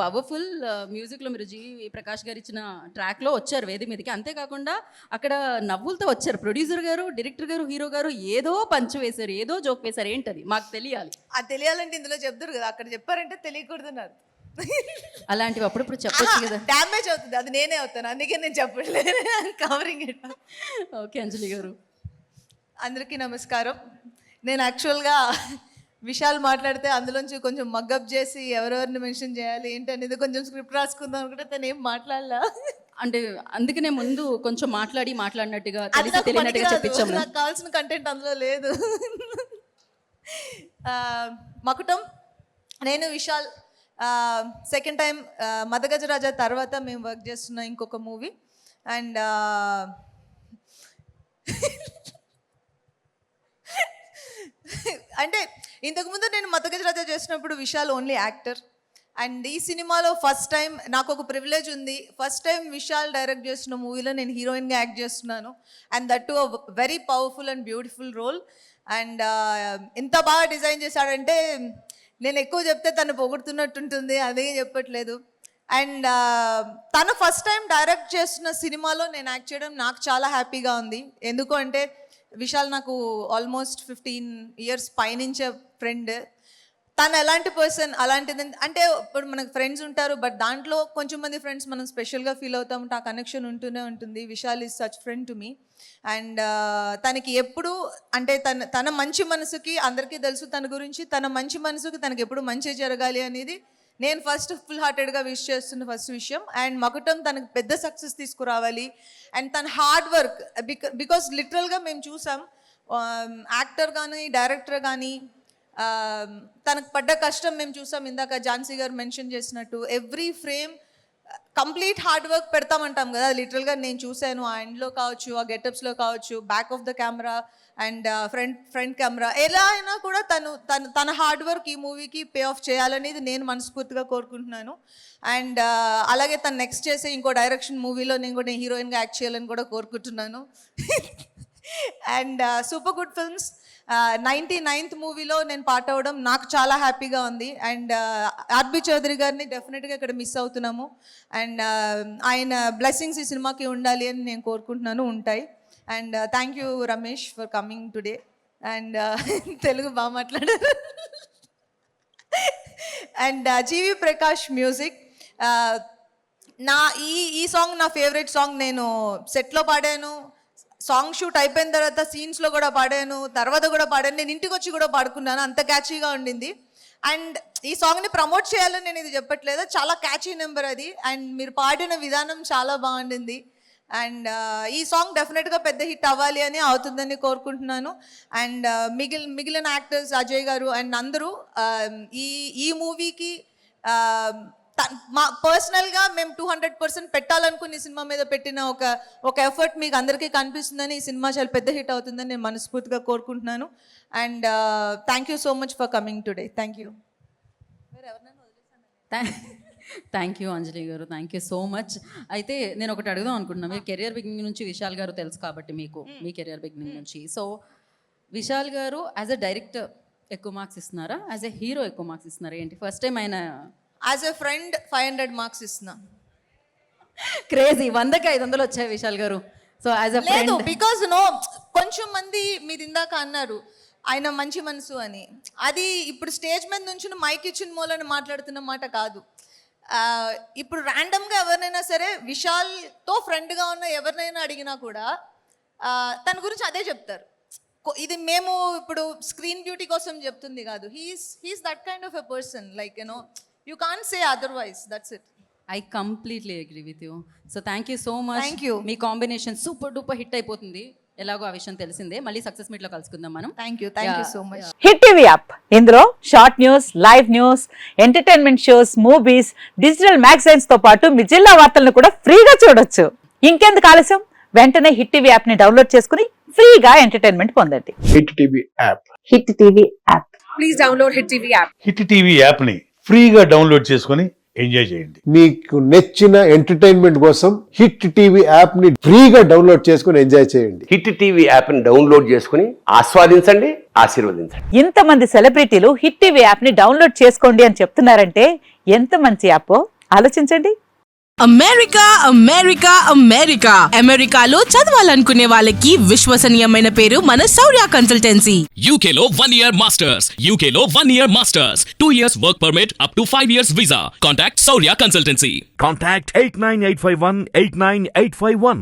Powerful మ్యూజిక్లో మీరు జీవి ప్రకాష్ గారు ఇచ్చిన ట్రాక్లో వచ్చారు వేది మీదకి. అంతేకాకుండా అక్కడ నవ్వులతో వచ్చారు. ప్రొడ్యూసర్ గారు, డైరెక్టర్ గారు, హీరో గారు ఏదో పంచ్ వేశారు, ఏదో జోక్ వేశారు. ఏంటది మాకు తెలియాలి. అది తెలియాలంటే ఇందులో చెప్తారు కదా, అక్కడ చెప్పారంటే తెలియకూడదన్నారు. అలాంటివి అప్పుడప్పుడు చెప్పొచ్చు కదా. డ్యామేజ్ అవుతుంది, అది నేనే అవుతాను, అందుకే నేను చెప్పట్లేదు. Covering it. ఓకే అంజలి గారు. అందరికీ నమస్కారం. నేను యాక్చువల్గా విశాల్ మాట్లాడితే అందులోంచి కొంచెం మగ్గప్ చేసి ఎవరెవరిని మెన్షన్ చేయాలి ఏంటి అనేది కొంచెం స్క్రిప్ట్ రాసుకుందాం అనుకుంటే తను ఏం మాట్లాడలా. అంటే అందుకనే ముందు కొంచెం మాట్లాడినట్టుగా తెలియనట్టుగా చెప్పించాము. నాకు కావాల్సిన కంటెంట్ అందులో లేదు. మకుటం, నేను విశాల్ సెకండ్ టైం మదగజరాజా తర్వాత మేము వర్క్ చేస్తున్న ఇంకొక మూవీ. అండ్ అంటే ఇంతకుముందు నేను మదగజరాజా చేసినప్పుడు విశాల్ ఓన్లీ యాక్టర్. అండ్ ఈ సినిమాలో ఫస్ట్ టైం నాకు ఒక ప్రివిలేజ్ ఉంది. ఫస్ట్ టైం విశాల్ డైరెక్ట్ చేస్తున్న మూవీలో నేను హీరోయిన్గా యాక్ట్ చేస్తున్నాను. And that to a very powerful and beautiful role. And ఎంత బాగా డిజైన్ చేశాడంటే నేను ఎక్కువ చెప్తే తను పొగుడుతున్నట్టుంటుంది, అదే చెప్పట్లేదు. అండ్ తను ఫస్ట్ టైం డైరెక్ట్ చేస్తున్న సినిమాలో నేను యాక్ట్ చేయడం నాకు చాలా హ్యాపీగా ఉంది. ఎందుకు అంటే విశాల్ నాకు ఆల్మోస్ట్ 15 years పైనుంచే ఫ్రెండ్. తను ఎలాంటి పర్సన్, అలాంటిది అంటే ఇప్పుడు మనకు ఫ్రెండ్స్ ఉంటారు, బట్ దాంట్లో కొంచెం మంది ఫ్రెండ్స్ మనం స్పెషల్గా ఫీల్ అవుతాం, ఆ కనెక్షన్ ఉంటూనే ఉంటుంది. Vishal is such friend to me. And తనకి ఎప్పుడు అంటే తన మంచి మనసుకి, అందరికీ తెలుసు తన గురించి, తన మంచి మనసుకి తనకి ఎప్పుడు మంచి జరగాలి అనేది నేను ఫస్ట్ ఫుల్ హార్టెడ్గా విష్ చేస్తున్న ఫస్ట్ విషయం. అండ్ మకుటం తనకు పెద్ద సక్సెస్ తీసుకురావాలి. అండ్ తన హార్డ్ వర్క్, బికాస్ లిటరల్గా మేము చూసాం యాక్టర్ కానీ డైరెక్టర్ కానీ తనకు పడ్డ కష్టం మేము చూసాం. ఇందాక ఝాన్సీ గారు మెన్షన్ చేసినట్టు every frame complete hard work పెడతామంటాం కదా, లిటరల్గా నేను చూశాను. ఆ ఎండ్లో కావచ్చు, ఆ గెటప్స్లో కావచ్చు, back of the camera and front camera, ఎలా అయినా కూడా తన హార్డ్ వర్క్ ఈ మూవీకి పే ఆఫ్ చేయాలనేది నేను మనస్ఫూర్తిగా కోరుకుంటున్నాను. అండ్ అలాగే తను నెక్స్ట్ చేసే ఇంకో డైరెక్షన్ మూవీలో నేను కూడా హీరోయిన్గా యాక్ట్ చేయాలని కూడా కోరుకుంటున్నాను. And super good films 99th మూవీలో నేను పార్ట్ అవ్వడం నాకు చాలా హ్యాపీగా ఉంది. అండ్ ఆర్బి చౌదరి గారిని డెఫినెట్గా ఇక్కడ మిస్ అవుతున్నాము. అండ్ ఆయన బ్లెస్సింగ్స్ ఈ సినిమాకి ఉండాలి అని నేను కోరుకుంటున్నాను, ఉంటాయి. And thank you Ramesh for coming today. And Telugu బాగా మాట్లాడారు. And G V Prakash music. నా ఈ సాంగ్ నా ఫేవరెట్ సాంగ్. నేను సెట్లో పాడాను, సాంగ్ షూట్ అయిపోయిన తర్వాత సీన్స్లో కూడా పాడాను, తర్వాత కూడా పాడాను, నేను ఇంటికి వచ్చి కూడా పాడుకున్నాను, అంత క్యాచీగా ఉండింది. అండ్ ఈ సాంగ్ని ప్రమోట్ చేయాలని నేను ఇది చెప్పట్లేదు, చాలా క్యాచీ నెంబర్ అది. అండ్ మీరు పాడిన విధానం చాలా బాగుండింది. అండ్ ఈ సాంగ్ డెఫినెట్గా పెద్ద హిట్ అవ్వాలి అని, అవుతుందని కోరుకుంటున్నాను. అండ్ మిగిలిన యాక్టర్స్ అజయ్ గారు అండ్ అందరూ ఈ మూవీకి మా పర్సనల్గా మేము 200% పెట్టాలనుకుని ఈ సినిమా మీద పెట్టిన ఒక ఎఫర్ట్ మీకు అందరికీ కనిపిస్తుందని, ఈ సినిమా చాలా పెద్ద హిట్ అవుతుందని నేను మనస్ఫూర్తిగా కోరుకుంటున్నాను. And thank you so much for coming today. Thank you. Thank you Anjali గారు, థ్యాంక్ యూ సో మచ్. అయితే నేను ఒకటి అడుగుదాం అనుకుంటున్నాను. మీ కెరియర్ బిగినింగ్ నుంచి విశాల్ గారు తెలుసు కాబట్టి మీకు, మీ కెరియర్ బిగినింగ్ నుంచి. సో విశాల్ గారు యాజ్ అ డైరెక్టర్ ఎక్కువ మార్క్స్ ఇస్తున్నారా, యాజ్ ఎ హీరో ఎక్కువ మార్క్స్ ఇస్తున్నారా, ఏంటి? ఫస్ట్ టైం ఆయన యాజ్ ఎ ఫ్రెండ్ 500 మార్క్స్ ఇస్తున్నా. క్రేజీ, 100కి 500 వచ్చాయి విశాల్ గారు. So as a friend, because కొంచెం మంది మీరు ఇందాక అన్నారు ఆయన మంచి మనసు అని, అది ఇప్పుడు స్టేజ్ మీద నుంచి మైక్ ఇచ్చిన మూలని మాట్లాడుతున్న మాట కాదు. ఇప్పుడు ర్యాండమ్గా ఎవరినైనా సరే విశాల్తో ఫ్రెండ్గా ఉన్న ఎవరినైనా అడిగినా కూడా తన గురించి అదే చెప్తారు. ఇది మేము ఇప్పుడు స్క్రీన్ బ్యూటీ కోసం చెప్తుంది కాదు. He's that kind of a person, like you can't say otherwise, that's it. I completely agree with you. So thank you so much. Thank you. Me combination super duper hit అయిపోతుంది, ఎలాగో ఆ విషయం తెలిసిందే. మళ్ళీ success మీట్లో కలుసుకుందాం మనం. Thank you so much. Hit TV app, ఇందులో short news, live news, entertainment shows, movies, digital magazines తో పాటు మీ జిల్లా వార్తలను కూడా ఫ్రీగా చూడొచ్చు. ఇంకెందుకు ఆలస్యం, వెంటనే హిట్ టీవీ యాప్ ని డౌన్లోడ్ చేసుకుని ఫ్రీగా ఎంటర్టైన్మెంట్ పొందండి. Hit TV app, hit TV app, please download hit TV app. Hit TV యాప్ని ఫ్రీగా డౌన్లోడ్ చేసుకొని ఎంజాయ్ చేయండి. మీకు నచ్చిన ఎంటర్టైన్మెంట్ కోసం హిట్ టీవీ యాప్ని ఫ్రీగా డౌన్లోడ్ చేసుకొని ఎంజాయ్ చేయండి. హిట్ టీవీ యాప్ని డౌన్లోడ్ చేసుకుని ఆస్వాదించండి, ఆశీర్వదించండి. ఇంతమంది సెలబ్రిటీలు హిట్ టీవీ యాప్ ని డౌన్లోడ్ చేసుకోండి అని చెప్తున్నారంటే ఎంత మంచి యాప్ ఆలోచించండి. అమెరికా అమెరికా అమెరికా అమెరికాలో చదవాలనుకునే వాళ్ళకి విశ్వసనీయమైన పేరు మన శౌర్య కన్సల్టెన్సీ. UK లో 1 year masters. UK లో 1 year masters. 2 years work permit up to 5 years visa. Contact Saurya Consultancy. Contact 89851 89851.